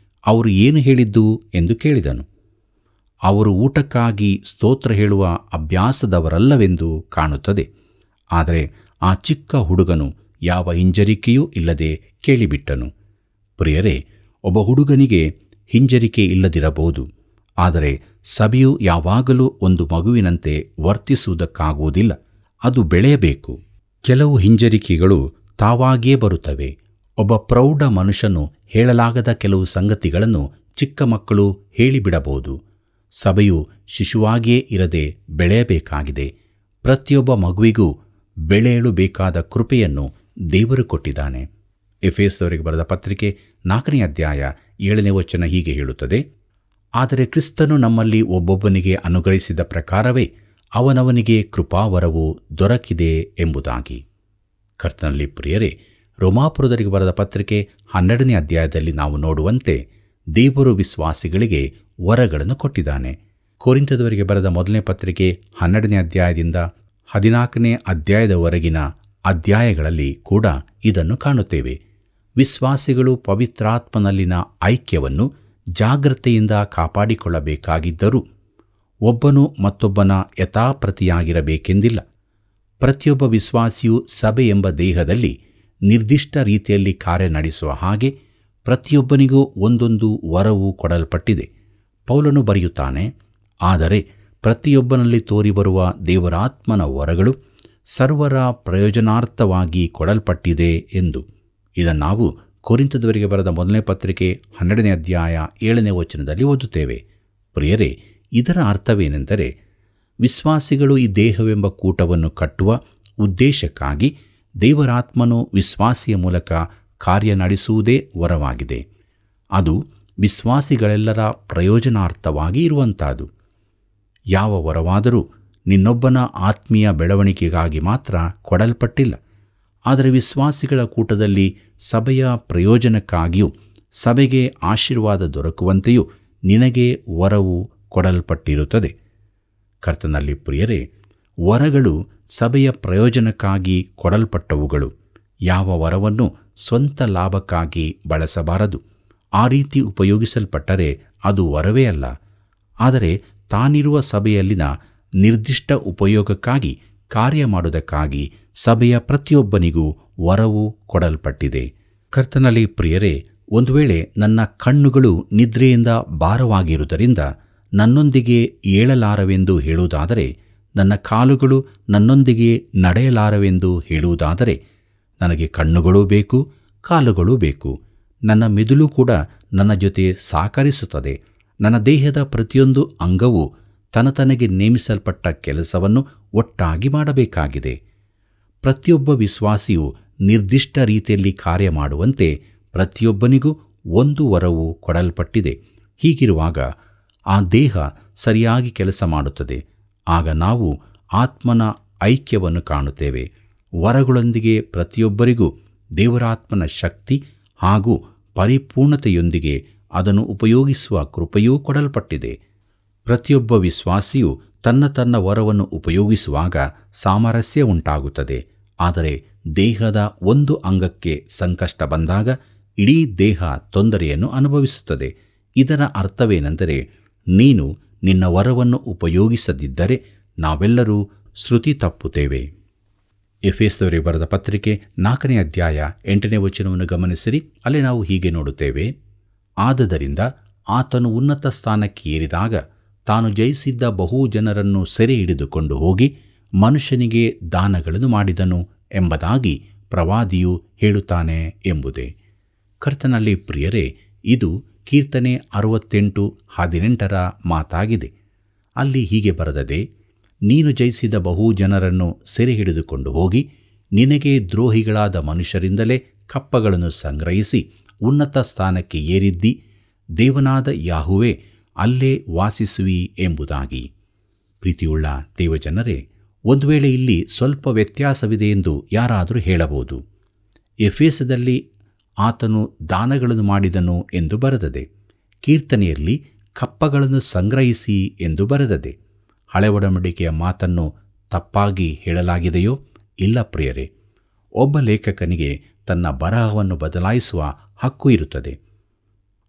ಅವರು ಏನು ಹೇಳಿದ್ದು ಎಂದು ಕೇಳಿದನು. ಅವರು ಊಟಕ್ಕಾಗಿ ಸ್ತೋತ್ರ ಹೇಳುವ ಅಭ್ಯಾಸದವರಲ್ಲವೆಂದು ಕಾಣುತ್ತದೆ. ಆದರೆ ಆ ಚಿಕ್ಕ ಹುಡುಗನು ಯಾವ ಹಿಂಜರಿಕೆಯೂ ಇಲ್ಲದೆ ಕೇಳಿಬಿಟ್ಟನು. ಪ್ರಿಯರೇ, ಒಬ್ಬ ಹುಡುಗನಿಗೆ ಹಿಂಜರಿಕೆ ಇಲ್ಲದಿರಬಹುದು. ಆದರೆ ಸಭೆಯು ಯಾವಾಗಲೂ ಒಂದು ಮಗುವಿನಂತೆ ವರ್ತಿಸುವುದಕ್ಕಾಗುವುದಿಲ್ಲ. ಅದು ಬೆಳೆಯಬೇಕು. ಕೆಲವು ಹಿಂಜರಿಕೆಗಳು ತಾವಾಗಿಯೇ ಬರುತ್ತವೆ. ಒಬ್ಬ ಪ್ರೌಢ ಮನುಷ್ಯನು ಹೇಳಲಾಗದ ಕೆಲವು ಸಂಗತಿಗಳನ್ನು ಚಿಕ್ಕ ಮಕ್ಕಳು ಹೇಳಿಬಿಡಬಹುದು. ಸಭೆಯು ಶಿಶುವಾಗಿಯೇ ಇರದೆ ಬೆಳೆಯಬೇಕಾಗಿದೆ. ಪ್ರತಿಯೊಬ್ಬ ಮಗುವಿಗೂ ಬೆಳೆಯಲು ಬೇಕಾದ ಕೃಪೆಯನ್ನು ದೇವರು ಕೊಟ್ಟಿದ್ದಾನೆ. ಎಫೆಸದವರಿಗೆ ಬರೆದ ಪತ್ರಿಕೆ 4ನೇ ಅಧ್ಯಾಯ 7ನೇ ವಚನ ಹೀಗೆ ಹೇಳುತ್ತದೆ: ಆದರೆ ಕ್ರಿಸ್ತನು ನಮ್ಮಲ್ಲಿ ಒಬ್ಬೊಬ್ಬನಿಗೆ ಅನುಗ್ರಹಿಸಿದ ಪ್ರಕಾರವೇ ಅವನವನಿಗೆ ಕೃಪಾವರವು ದೊರಕಿದೆ ಎಂಬುದಾಗಿ. ಕರ್ತನಲ್ಲಿ ಪ್ರಿಯರೇ, ರೋಮಾಪುರದವರಿಗೆ ಬರೆದ ಪತ್ರಿಕೆ 12ನೇ ಅಧ್ಯಾಯದಲ್ಲಿ ನಾವು ನೋಡುವಂತೆ ದೇವರು ವಿಶ್ವಾಸಿಗಳಿಗೆ ವರಗಳನ್ನು ಕೊಟ್ಟಿದ್ದಾನೆ. ಕೊರಿಂಥದವರಿಗೆ ಬರೆದ ಮೊದಲನೇ ಪತ್ರಿಕೆ 12ನೇ ಅಧ್ಯಾಯದಿಂದ 14ನೇ ಅಧ್ಯಾಯದವರೆಗಿನ ಅಧ್ಯಾಯಗಳಲ್ಲಿ ಕೂಡ ಇದನ್ನು ಕಾಣುತ್ತೇವೆ. ವಿಶ್ವಾಸಿಗಳು ಪವಿತ್ರಾತ್ಮನಲ್ಲಿನ ಐಕ್ಯವನ್ನು ಜಾಗ್ರತೆಯಿಂದ ಕಾಪಾಡಿಕೊಳ್ಳಬೇಕಾಗಿದ್ದರೂ ಒಬ್ಬನು ಮತ್ತೊಬ್ಬನ ಯಥಾಪ್ರತಿಯಾಗಿರಬೇಕೆಂದಿಲ್ಲ. ಪ್ರತಿಯೊಬ್ಬ ವಿಶ್ವಾಸಿಯು ಸಭೆ ಎಂಬ ದೇಹದಲ್ಲಿ ನಿರ್ದಿಷ್ಟ ರೀತಿಯಲ್ಲಿ ಕಾರ್ಯ ನಡೆಸುವ ಹಾಗೆ ಪ್ರತಿಯೊಬ್ಬನಿಗೂ ಒಂದೊಂದು ವರವು ಕೊಡಲ್ಪಟ್ಟಿದೆ. ಪೌಲನು ಬರೆಯುತ್ತಾನೆ, ಆದರೆ ಪ್ರತಿಯೊಬ್ಬನಲ್ಲಿ ತೋರಿಬರುವ ದೇವರಾತ್ಮನ ವರಗಳು ಸರ್ವರ ಪ್ರಯೋಜನಾರ್ಥವಾಗಿ ಕೊಡಲ್ಪಟ್ಟಿದೆ ಎಂದು. ಇದನ್ನು ನಾವು ಕೊರಿಂಥದವರಿಗೆ ಬರೆದ ಮೊದಲನೇ ಪತ್ರಿಕೆ 12ನೇ ಅಧ್ಯಾಯ 7ನೇ ವಚನದಲ್ಲಿ ಓದುತ್ತೇವೆ. ಪ್ರಿಯರೇ, ಇದರ ಅರ್ಥವೇನೆಂದರೆ ವಿಶ್ವಾಸಿಗಳು ಈ ದೇಹವೆಂಬ ಕೂಟವನ್ನು ಕಟ್ಟುವ ಉದ್ದೇಶಕ್ಕಾಗಿ ದೇವರಾತ್ಮನು ವಿಶ್ವಾಸಿಯ ಮೂಲಕ ಕಾರ್ಯ ನಡೆಸುವುದೇ ವರವಾಗಿದೆ. ಅದು ವಿಶ್ವಾಸಿಗಳೆಲ್ಲರ ಪ್ರಯೋಜನಾರ್ಥವಾಗಿ ಇರುವಂಥದ್ದು. ಯಾವ ವರವಾದರೂ ನಿನ್ನೊಬ್ಬನ ಆತ್ಮೀಯ ಬೆಳವಣಿಗೆಗಾಗಿ ಮಾತ್ರ ಕೊಡಲ್ಪಟ್ಟಿಲ್ಲ. ಆದರೆ ವಿಶ್ವಾಸಿಗಳ ಕೂಟದಲ್ಲಿ ಸಭೆಯ ಪ್ರಯೋಜನಕ್ಕಾಗಿಯೂ ಸಭೆಗೆ ಆಶೀರ್ವಾದ ದೊರಕುವಂತೆಯೂ ನಿನಗೆ ವರವು ಕೊಡಲ್ಪಟ್ಟಿರುತ್ತದೆ. ಕರ್ತನಲ್ಲಿ ಪ್ರಿಯರೇ, ವರಗಳು ಸಭೆಯ ಪ್ರಯೋಜನಕ್ಕಾಗಿ ಕೊಡಲ್ಪಟ್ಟವುಗಳು. ಯಾವ ವರವನ್ನು ಸ್ವಂತ ಲಾಭಕ್ಕಾಗಿ ಬಳಸಬಾರದು. ಆ ರೀತಿ ಉಪಯೋಗಿಸಲ್ಪಟ್ಟರೆ ಅದು ವರವೇ ಅಲ್ಲ, ಆದರೆ ತಾನಿರುವ ಸಭೆಯಲ್ಲಿನ ನಿರ್ದಿಷ್ಟ ಉಪಯೋಗಕ್ಕಾಗಿ ಕಾರ್ಯ ಮಾಡುವುದಕ್ಕಾಗಿ ಸಭೆಯ ಪ್ರತಿಯೊಬ್ಬನಿಗೂ ವರವು ಕೊಡಲ್ಪಟ್ಟಿದೆ. ಕರ್ತನಲ್ಲಿ ಪ್ರಿಯರೇ, ಒಂದು ವೇಳೆ ನನ್ನ ಕಣ್ಣುಗಳು ನಿದ್ರೆಯಿಂದ ಭಾರವಾಗಿರುವುದರಿಂದ ನನ್ನೊಂದಿಗೆ ಏಳಲಾರವೆಂದು ಹೇಳುವುದಾದರೆ, ನನ್ನ ಕಾಲುಗಳು ನನ್ನೊಂದಿಗೆ ನಡೆಯಲಾರವೆಂದು ಹೇಳುವುದಾದರೆ, ನನಗೆ ಕಣ್ಣುಗಳೂ ಬೇಕು, ಕಾಲುಗಳೂ ಬೇಕು. ನನ್ನ ಮೆದುಳು ಕೂಡ ನನ್ನ ಜೊತೆ ಸಹಕರಿಸುತ್ತದೆ. ನನ್ನ ದೇಹದ ಪ್ರತಿಯೊಂದು ಅಂಗವೂ ತನಗೆ ನೇಮಿಸಲ್ಪಟ್ಟ ಕೆಲಸವನ್ನು ಒಟ್ಟಾಗಿ ಮಾಡಬೇಕಾಗಿದೆ. ಪ್ರತಿಯೊಬ್ಬ ವಿಶ್ವಾಸಿಯು ನಿರ್ದಿಷ್ಟ ರೀತಿಯಲ್ಲಿ ಕಾರ್ಯ ಮಾಡುವಂತೆ ಪ್ರತಿಯೊಬ್ಬನಿಗೂ ಒಂದು ವರವು ಕೊಡಲ್ಪಟ್ಟಿದೆ. ಹೀಗಿರುವಾಗ ಆ ದೇಹ ಸರಿಯಾಗಿ ಕೆಲಸ ಮಾಡುತ್ತದೆ. ಆಗ ನಾವು ಆತ್ಮನ ಐಕ್ಯವನ್ನು ಕಾಣುತ್ತೇವೆ. ವರಗಳೊಂದಿಗೆ ಪ್ರತಿಯೊಬ್ಬರಿಗೂ ದೇವರಾತ್ಮನ ಶಕ್ತಿ ಹಾಗೂ ಪರಿಪೂರ್ಣತೆಯೊಂದಿಗೆ ಅದನ್ನು ಉಪಯೋಗಿಸುವ ಕೃಪೆಯೂ ಕೊಡಲ್ಪಟ್ಟಿದೆ. ಪ್ರತಿಯೊಬ್ಬ ವಿಶ್ವಾಸಿಯು ತನ್ನ ವರವನ್ನು ಉಪಯೋಗಿಸುವಾಗ ಸಾಮರಸ್ಯ ಉಂಟಾಗುತ್ತದೆ. ಆದರೆ ದೇಹದ ಒಂದು ಅಂಗಕ್ಕೆ ಸಂಕಷ್ಟ ಬಂದಾಗ ಇಡೀ ದೇಹ ತೊಂದರೆಯನ್ನು ಅನುಭವಿಸುತ್ತದೆ. ಇದರ ಅರ್ಥವೇನೆಂದರೆ, ನೀನು ನಿನ್ನ ವರವನ್ನು ಉಪಯೋಗಿಸದಿದ್ದರೆ ನಾವೆಲ್ಲರೂ ಶ್ರುತಿ ತಪ್ಪುತ್ತೇವೆ. ಎಫೆಸದವರಿಗೆ ಬರೆದ ಪತ್ರಿಕೆ 4ನೇ ಅಧ್ಯಾಯ 8ನೇ ವಚನವನ್ನು ಗಮನಿಸಿರಿ. ಅಲ್ಲಿ ನಾವು ಹೀಗೆ ನೋಡುತ್ತೇವೆ, ಆದದರಿಂದ ಆತನು ಉನ್ನತ ಸ್ಥಾನಕ್ಕೆ ಏರಿದಾಗ ತಾನು ಜಯಿಸಿದ್ದ ಬಹು ಜನರನ್ನು ಸೆರೆ ಹಿಡಿದುಕೊಂಡು ಹೋಗಿ ಮನುಷ್ಯನಿಗೆ ದಾನಗಳನ್ನು ಮಾಡಿದನು ಎಂಬುದಾಗಿ ಪ್ರವಾದಿಯು ಹೇಳುತ್ತಾನೆ ಎಂಬುದೇ. ಕರ್ತನಲ್ಲಿ ಪ್ರಿಯರೇ, ಇದು ಕೀರ್ತನೆ 68:18 ಮಾತಾಗಿದೆ. ಅಲ್ಲಿ ಹೀಗೆ ಬರೆದದೆ, ನೀನು ಜಯಿಸಿದ ಬಹು ಜನರನ್ನು ಸೆರೆ ಹಿಡಿದುಕೊಂಡು ಹೋಗಿ ನಿನಗೆ ದ್ರೋಹಿಗಳಾದ ಮನುಷ್ಯರಿಂದಲೇ ಕಪ್ಪಗಳನ್ನು ಸಂಗ್ರಹಿಸಿ ಉನ್ನತ ಸ್ಥಾನಕ್ಕೆ ಏರಿದ್ದಿ, ದೇವನಾದ ಯಾಹುವೇ ಅಲ್ಲೇ ವಾಸಿಸುವಿ ಎಂಬುದಾಗಿ. ಪ್ರೀತಿಯುಳ್ಳ ದೇವಜನರೇ, ಒಂದು ವೇಳೆ ಇಲ್ಲಿ ಸ್ವಲ್ಪ ವ್ಯತ್ಯಾಸವಿದೆ ಎಂದು ಯಾರಾದರೂ ಹೇಳಬಹುದು. ಎಫೆಸದಲ್ಲಿ ಆತನು ದಾನಗಳನ್ನು ಮಾಡಿದನು ಎಂದು ಬರೆದದೆ. ಕೀರ್ತನೆಯಲ್ಲಿ ಕಪ್ಪಗಳನ್ನು ಸಂಗ್ರಹಿಸಿ ಎಂದು ಬರೆದದೆ. ಹಳೆ ಒಡಂಬಡಿಕೆಯ ಮಾತನ್ನು ತಪ್ಪಾಗಿ ಹೇಳಲಾಗಿದೆಯೋ? ಇಲ್ಲ ಪ್ರಿಯರೇ. ಒಬ್ಬ ಲೇಖಕನಿಗೆ ತನ್ನ ಬರಹವನ್ನು ಬದಲಾಯಿಸುವ ಹಕ್ಕು ಇರುತ್ತದೆ,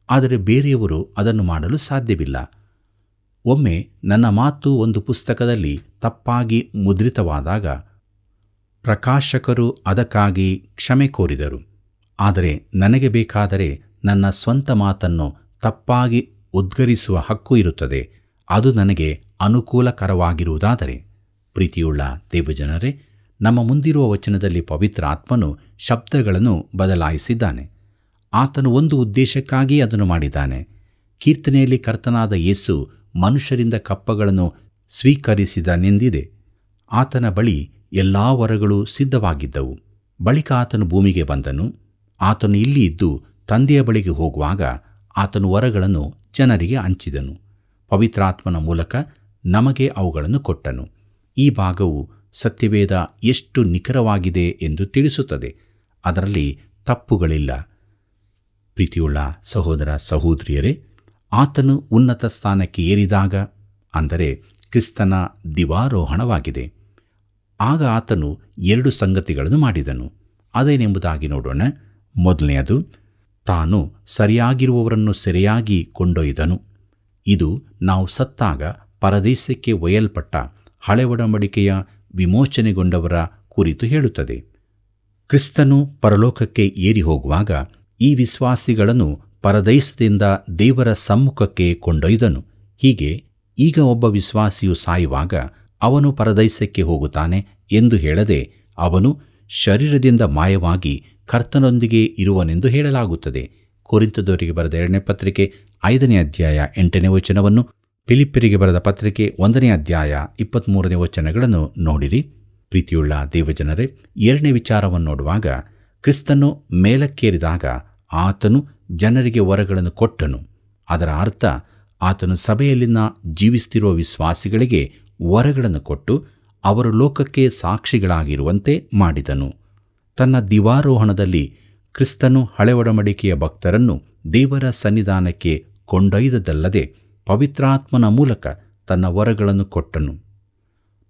ಆದರೆ ಬೇರೆಯವರು ಅದನ್ನು ಮಾಡಲು ಸಾಧ್ಯವಿಲ್ಲ. ಒಮ್ಮೆ ನನ್ನ ಮಾತು ಒಂದು ಪುಸ್ತಕದಲ್ಲಿ ತಪ್ಪಾಗಿ ಮುದ್ರಿತವಾದಾಗ ಪ್ರಕಾಶಕರು ಅದಕ್ಕಾಗಿ ಕ್ಷಮೆ ಕೋರಿದರು. ಆದರೆ ನನಗೆ ಬೇಕಾದರೆ ನನ್ನ ಸ್ವಂತ ಮಾತನ್ನು ತಪ್ಪಾಗಿ ಉದ್ಗರಿಸುವ ಹಕ್ಕು ಇರುತ್ತದೆ, ಅದು ನನಗೆ ಅನುಕೂಲಕರವಾಗಿರುವುದಾದರೆ. ಪ್ರೀತಿಯುಳ್ಳ ದೇವಜನರೇ, ನಮ್ಮ ಮುಂದಿರುವ ವಚನದಲ್ಲಿ ಪವಿತ್ರ ಆತ್ಮನು ಶಬ್ದಗಳನ್ನು ಬದಲಾಯಿಸಿದ್ದಾನೆ. ಆತನು ಒಂದು ಉದ್ದೇಶಕ್ಕಾಗಿ ಅದನ್ನು ಮಾಡಿದ್ದಾನೆ. ಕೀರ್ತನೆಯಲ್ಲಿ ಕರ್ತನಾದ ಯೇಸು ಮನುಷ್ಯರಿಂದ ಕಪ್ಪಗಳನ್ನು ಸ್ವೀಕರಿಸಿದನೆಂದಿದೆ. ಆತನ ಬಳಿ ಎಲ್ಲ ವರಗಳು ಸಿದ್ಧವಾಗಿದ್ದವು. ಬಳಿಕ ಆತನು ಭೂಮಿಗೆ ಬಂದನು. ಆತನು ಇಲ್ಲಿ ಇದ್ದು ತಂದೆಯ ಬಳಿಗೆ ಹೋಗುವಾಗ ಆತನು ವರಗಳನ್ನು ಜನರಿಗೆ ಹಂಚಿದನು. ಪವಿತ್ರಾತ್ಮನ ಮೂಲಕ ನಮಗೆ ಅವುಗಳನ್ನು ಕೊಟ್ಟನು. ಈ ಭಾಗವು ಸತ್ಯವೇದ ಎಷ್ಟು ನಿಖರವಾಗಿದೆ ಎಂದು ತಿಳಿಸುತ್ತದೆ. ಅದರಲ್ಲಿ ತಪ್ಪುಗಳಿಲ್ಲ. ಪ್ರೀತಿಯುಳ್ಳ ಸಹೋದರ ಸಹೋದರಿಯರೇ, ಆತನು ಉನ್ನತ ಸ್ಥಾನಕ್ಕೆ ಏರಿದಾಗ, ಅಂದರೆ ಕ್ರಿಸ್ತನ ದಿವಾರೋಹಣವಾಗಿದೆ, ಆಗ ಆತನು 2 ಸಂಗತಿಗಳನ್ನು ಮಾಡಿದನು. ಅದೇನೆಂಬುದಾಗಿ ನೋಡೋಣ. ಮೊದಲನೆಯದು, ತಾನು ಸರಿಯಾಗಿರುವವರನ್ನು ಸೆರೆಯಾಗಿ ಕೊಂಡೊಯ್ದನು. ಇದು ನಾವು ಸತ್ತಾಗ ಪರದೇಶಕ್ಕೆ ಒಯ್ಯಲ್ಪಟ್ಟ ಹಳೆ ಒಡಂಬಡಿಕೆಯ ವಿಮೋಚನೆಗೊಂಡವರ ಕುರಿತು ಹೇಳುತ್ತದೆ. ಕ್ರಿಸ್ತನು ಪರಲೋಕಕ್ಕೆ ಏರಿ ಹೋಗುವಾಗ ಈ ವಿಶ್ವಾಸಿಗಳನ್ನು ಪರದೈಸದಿಂದ ದೇವರ ಸಮ್ಮುಖಕ್ಕೆ ಕೊಂಡೊಯ್ದನು. ಹೀಗೆ ಈಗ ಒಬ್ಬ ವಿಶ್ವಾಸಿಯು ಸಾಯುವಾಗ ಅವನು ಪರದೈಸಕ್ಕೆ ಹೋಗುತ್ತಾನೆ ಎಂದು ಹೇಳದೆ ಅವನು ಶರೀರದಿಂದ ಮಾಯವಾಗಿ ಕರ್ತನೊಂದಿಗೆ ಇರುವನೆಂದು ಹೇಳಲಾಗುತ್ತದೆ. ಕೊರಿಂಥದವರಿಗೆ ಬರೆದ 2ನೇ ಪತ್ರಿಕೆ 5ನೇ ಅಧ್ಯಾಯ 8ನೇ ವಚನವನ್ನು, ಫಿಲಿಪ್ಯರಿಗೆ ಬರೆದ ಪತ್ರಿಕೆ 1ನೇ ಅಧ್ಯಾಯ 23ನೇ ವಚನಗಳನ್ನು ನೋಡಿರಿ. ಪ್ರೀತಿಯುಳ್ಳ ದೇವಜನರೇ, 2ನೇ ವಿಚಾರವನ್ನು ನೋಡುವಾಗ ಕ್ರಿಸ್ತನು ಮೇಲಕ್ಕೇರಿದಾಗ ಆತನು ಜನರಿಗೆ ವರಗಳನ್ನು ಕೊಟ್ಟನು. ಅದರ ಅರ್ಥ ಆತನು ಸಭೆಯಲ್ಲಿನ ಜೀವಿಸುತ್ತಿರುವ ವಿಶ್ವಾಸಿಗಳಿಗೆ ವರಗಳನ್ನು ಕೊಟ್ಟು ಅವರು ಲೋಕಕ್ಕೆ ಸಾಕ್ಷಿಗಳಾಗಿರುವಂತೆ ಮಾಡಿದನು. ತನ್ನ ದಿವಾರೋಹಣದಲ್ಲಿ ಕ್ರಿಸ್ತನು ಹಳೆ ಒಡಂಬಡಿಕೆಯ ಭಕ್ತರನ್ನು ದೇವರ ಸನ್ನಿಧಾನಕ್ಕೆ ಕೊಂಡೊಯ್ದದ್ದಲ್ಲದೆ ಪವಿತ್ರಾತ್ಮನ ಮೂಲಕ ತನ್ನ ವರಗಳನ್ನು ಕೊಟ್ಟನು.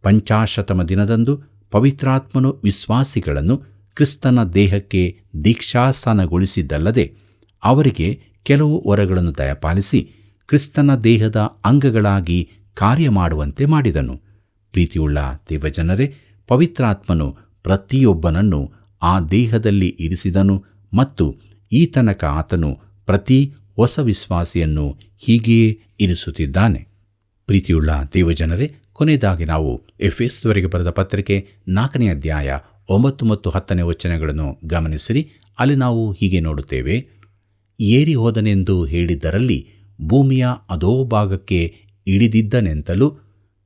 ಪಂಚಾಶತಮ ದಿನದಂದು ಪವಿತ್ರಾತ್ಮನು ವಿಶ್ವಾಸಿಗಳನ್ನು ಕ್ರಿಸ್ತನ ದೇಹಕ್ಕೆ ದೀಕ್ಷಾಸ್ಥಾನಗೊಳಿಸಿದ್ದಲ್ಲದೆ ಅವರಿಗೆ ಕೆಲವು ವರಗಳನ್ನು ದಯಪಾಲಿಸಿ ಕ್ರಿಸ್ತನ ದೇಹದ ಅಂಗಗಳಾಗಿ ಕಾರ್ಯ ಮಾಡುವಂತೆ ಮಾಡಿದನು. ಪ್ರೀತಿಯುಳ್ಳ ದೇವಜನರೇ, ಪವಿತ್ರಾತ್ಮನು ಪ್ರತಿಯೊಬ್ಬನನ್ನು ಆ ದೇಹದಲ್ಲಿ ಇರಿಸಿದನು ಮತ್ತು ಈ ತನಕ ಆತನು ಪ್ರತಿ ಹೊಸ ವಿಶ್ವಾಸಿಯನ್ನು ಹೀಗೆಯೇ ಇರಿಸುತ್ತಿದ್ದಾನೆ. ಪ್ರೀತಿಯುಳ್ಳ ದೇವಜನರೇ, ಕೊನೆಯದಾಗಿ ನಾವು ಎಫೆಸದವರಿಗೆ ಬರೆದ ಪತ್ರಿಕೆ 4ನೇ ಅಧ್ಯಾಯ 9 ಮತ್ತು 10ನೇ ವಚನಗಳನ್ನು ಗಮನಿಸಿರಿ. ಅಲ್ಲಿ ನಾವು ಹೀಗೆ ನೋಡುತ್ತೇವೆ: ಏರಿ ಹೋದನೆಂದು ಹೇಳಿದ್ದರಲ್ಲಿ ಭೂಮಿಯ ಅಧೋಭಾಗಕ್ಕೆ ಇಳಿದಿದ್ದನೆಂತಲೂ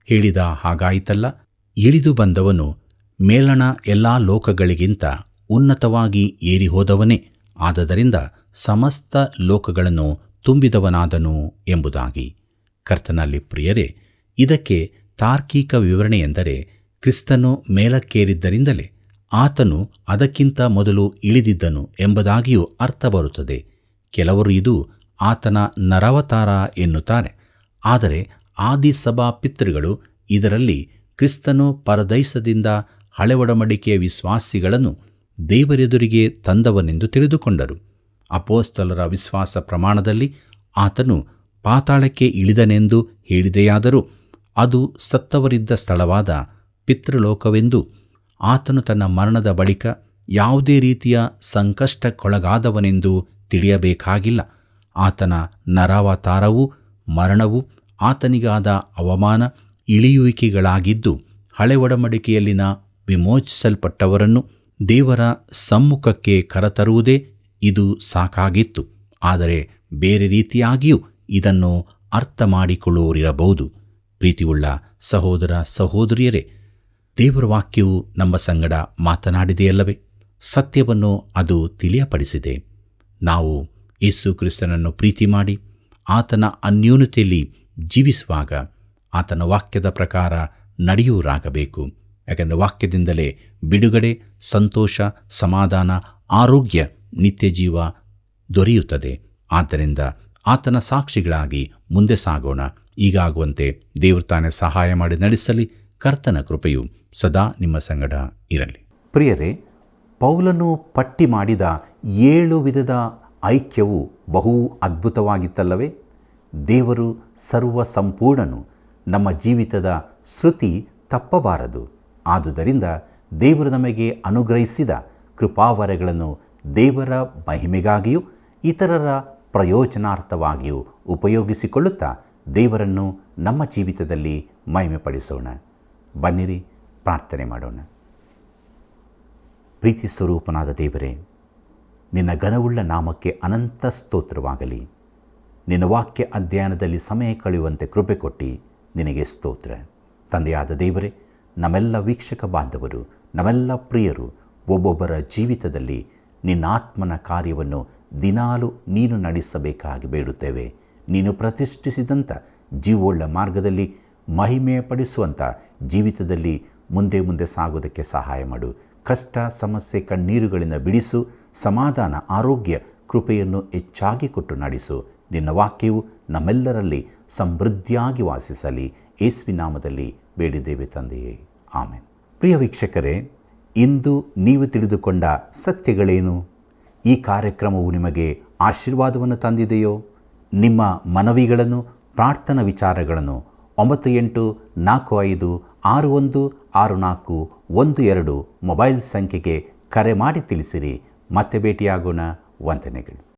ಹೇಳಿದ ಹಾಗಾಯಿತಲ್ಲ. ಇಳಿದು ಬಂದವನು ಮೇಲಣ ಎಲ್ಲ ಲೋಕಗಳಿಗಿಂತ ಉನ್ನತವಾಗಿ ಏರಿ ಹೋದವನೇ, ಆದದರಿಂದ ಸಮಸ್ತ ಲೋಕಗಳನ್ನು ತುಂಬಿದವನಾದನು ಎಂಬುದಾಗಿ. ಕರ್ತನಲ್ಲಿ ಪ್ರಿಯರೇ, ಇದಕ್ಕೆ ತಾರ್ಕಿಕ ವಿವರಣೆಯೆಂದರೆ ಕ್ರಿಸ್ತನು ಮೇಲಕ್ಕೇರಿದ್ದರಿಂದಲೇ ಆತನು ಅದಕ್ಕಿಂತ ಮೊದಲು ಇಳಿದಿದ್ದನು ಎಂಬುದಾಗಿಯೂ ಅರ್ಥ ಬರುತ್ತದೆ. ಕೆಲವರು ಇದು ಆತನ ನರವತಾರ ಎನ್ನುತ್ತಾರೆ. ಆದರೆ ಆದಿಸಭಾ ಪಿತೃಗಳು ಇದರಲ್ಲಿ ಕ್ರಿಸ್ತನು ಪರದೈಸದಿಂದ ಹಳೆ ಒಡಂಬಡಿಕೆಯ ವಿಶ್ವಾಸಿಗಳನ್ನು ದೇವರೆದುರಿಗೆ ತಂದವನೆಂದು ತಿಳಿದುಕೊಂಡರು. ಅಪೊಸ್ತಲರ ವಿಶ್ವಾಸ ಪ್ರಮಾಣದಲ್ಲಿ ಆತನು ಪಾತಾಳಕ್ಕೆ ಇಳಿದನೆಂದು ಹೇಳಿದೆಯಾದರೂ ಅದು ಸತ್ತವರಿದ್ದ ಸ್ಥಳವಾದ ಪಿತೃಲೋಕವೆಂದು ಆತನು ತನ್ನ ಮರಣದ ಬಳಿಕ ಯಾವುದೇ ರೀತಿಯ ಸಂಕಷ್ಟಕ್ಕೊಳಗಾದವನೆಂದು ತಿಳಿಯಬೇಕಾಗಿಲ್ಲ. ಆತನ ನರಾವತಾರವೂ ಮರಣವೂ ಆತನಿಗಾದ ಅವಮಾನ ಇಳಿಯುವಿಕೆಗಳಾಗಿದ್ದು, ಹಳೆ ಒಡಂಬಡಿಕೆಯಲ್ಲಿನ ವಿಮೋಚಿಸಲ್ಪಟ್ಟವರನ್ನು ದೇವರ ಸಮ್ಮುಖಕ್ಕೆ ಕರೆತರುವುದೇ ಇದು ಸಾಕಾಗಿತ್ತು. ಆದರೆ ಬೇರೆ ರೀತಿಯಾಗಿಯೂ ಇದನ್ನು ಅರ್ಥ ಮಾಡಿಕೊಳ್ಳುವರಿರಬಹುದು. ಪ್ರೀತಿಯುಳ್ಳ ಸಹೋದರ ಸಹೋದರಿಯರೇ, ದೇವರ ವಾಕ್ಯವು ನಮ್ಮ ಸಂಗಡ ಮಾತನಾಡಿದೆಯಲ್ಲವೇ? ಸತ್ಯವನ್ನು ಅದು ತಿಳಿಯಪಡಿಸಿದೆ. ನಾವು ಯೇಸು ಕ್ರಿಸ್ತನನ್ನು ಪ್ರೀತಿ ಮಾಡಿ ಆತನ ಅನ್ಯೋನ್ಯತೆಯಲ್ಲಿ ಜೀವಿಸುವಾಗ ಆತನ ವಾಕ್ಯದ ಪ್ರಕಾರ ನಡೆಯುವರಾಗಬೇಕು. ಯಾಕೆಂದರೆ ವಾಕ್ಯದಿಂದಲೇ ಬಿಡುಗಡೆ, ಸಂತೋಷ, ಸಮಾಧಾನ, ಆರೋಗ್ಯ, ನಿತ್ಯ ಜೀವ ದೊರೆಯುತ್ತದೆ. ಆದ್ದರಿಂದ ಆತನ ಸಾಕ್ಷಿಗಳಾಗಿ ಮುಂದೆ ಸಾಗೋಣ. ಈಗಾಗುವಂತೆ ದೇವರು ತಾನೇ ಸಹಾಯ ಮಾಡಿ ನಡೆಸಲಿ. ಕರ್ತನ ಕೃಪೆಯು ಸದಾ ನಿಮ್ಮ ಸಂಗಡ ಇರಲಿ. ಪ್ರಿಯರೇ, ಪೌಲನು ಪಟ್ಟಿ ಮಾಡಿದ 7 ವಿಧದ ಐಕ್ಯವು ಬಹು ಅದ್ಭುತವಾಗಿತ್ತಲ್ಲವೇ? ದೇವರು ಸರ್ವ ಸಂಪೂರ್ಣನು. ನಮ್ಮ ಜೀವಿತದ ಶ್ರುತಿ ತಪ್ಪಬಾರದು. ಆದುದರಿಂದ ದೇವರು ನಮಗೆ ಅನುಗ್ರಹಿಸಿದ ಕೃಪಾವರಗಳನ್ನು ದೇವರ ಮಹಿಮೆಗಾಗಿಯೂ ಇತರರ ಪ್ರಯೋಜನಾರ್ಥವಾಗಿಯೂ ಉಪಯೋಗಿಸಿಕೊಳ್ಳುತ್ತಾ ದೇವರನ್ನು ನಮ್ಮ ಜೀವಿತದಲ್ಲಿ ಮಹಿಮೆಪಡಿಸೋಣ. ಬನ್ನಿರಿ, ಪ್ರಾರ್ಥನೆ ಮಾಡೋಣ. ಪ್ರೀತಿ ಸ್ವರೂಪನಾದ ದೇವರೇ, ನಿನ್ನ ಘನವುಳ್ಳ ನಾಮಕ್ಕೆ ಅನಂತ ಸ್ತೋತ್ರವಾಗಲಿ. ನಿನ್ನ ವಾಕ್ಯ ಅಧ್ಯಯನದಲ್ಲಿ ಸಮಯ ಕಳೆಯುವಂತೆ ಕೃಪೆ ಕೊಟ್ಟು ನಿನಗೆ ಸ್ತೋತ್ರ. ತಂದೆಯಾದ ದೇವರೇ, ನಮ್ಮೆಲ್ಲ ವೀಕ್ಷಕ ಬಾಂಧವರು, ನಮ್ಮೆಲ್ಲ ಪ್ರಿಯರು ಒಬ್ಬೊಬ್ಬರ ಜೀವಿತದಲ್ಲಿ ನಿನ್ನ ಆತ್ಮನ ಕಾರ್ಯವನ್ನು ದಿನಾಲು ನೀನು ನಡೆಸಬೇಕಾಗಿ ಬೇಡುತ್ತೇವೆ. ನೀನು ಪ್ರತಿಷ್ಠಿಸಿದಂಥ ಜೀವೋಳ್ಳ ಮಾರ್ಗದಲ್ಲಿ ಮಹಿಮೆಪಡಿಸುವಂಥ ಜೀವಿತದಲ್ಲಿ ಮುಂದೆ ಮುಂದೆ ಸಾಗೋದಕ್ಕೆ ಸಹಾಯ ಮಾಡು. ಕಷ್ಟ, ಸಮಸ್ಯೆ, ಕಣ್ಣೀರುಗಳಿಂದ ಬಿಡಿಸು. ಸಮಾಧಾನ, ಆರೋಗ್ಯ, ಕೃಪೆಯನ್ನು ಹೆಚ್ಚಾಗಿ ಕೊಟ್ಟು ನಡೆಸು. ನಿನ್ನ ವಾಕ್ಯವು ನಮ್ಮೆಲ್ಲರಲ್ಲಿ ಸಮೃದ್ಧಿಯಾಗಿ ವಾಸಿಸಲಿ. ಯೇಸುವಿನ ನಾಮದಲ್ಲಿ ಬೇಡಿದ್ದೇವೆ ತಂದೆಯೇ, ಆಮೆನ್. ಪ್ರಿಯ ವೀಕ್ಷಕರೇ, ಇಂದು ನೀವು ತಿಳಿದುಕೊಂಡ ಸತ್ಯಗಳೇನು? ಈ ಕಾರ್ಯಕ್ರಮವು ನಿಮಗೆ ಆಶೀರ್ವಾದವನ್ನು ತಂದಿದೆಯೋ? ನಿಮ್ಮ ಮನವಿಗಳನ್ನು, ಪ್ರಾರ್ಥನಾ ವಿಚಾರಗಳನ್ನು 9845616412 ಮೊಬೈಲ್ ಸಂಖ್ಯೆಗೆ ಕರೆ ಮಾಡಿ ತಿಳಿಸಿರಿ. ಮತ್ತೆ ಭೇಟಿಯಾಗೋಣ. ವಂದನೆಗಳು.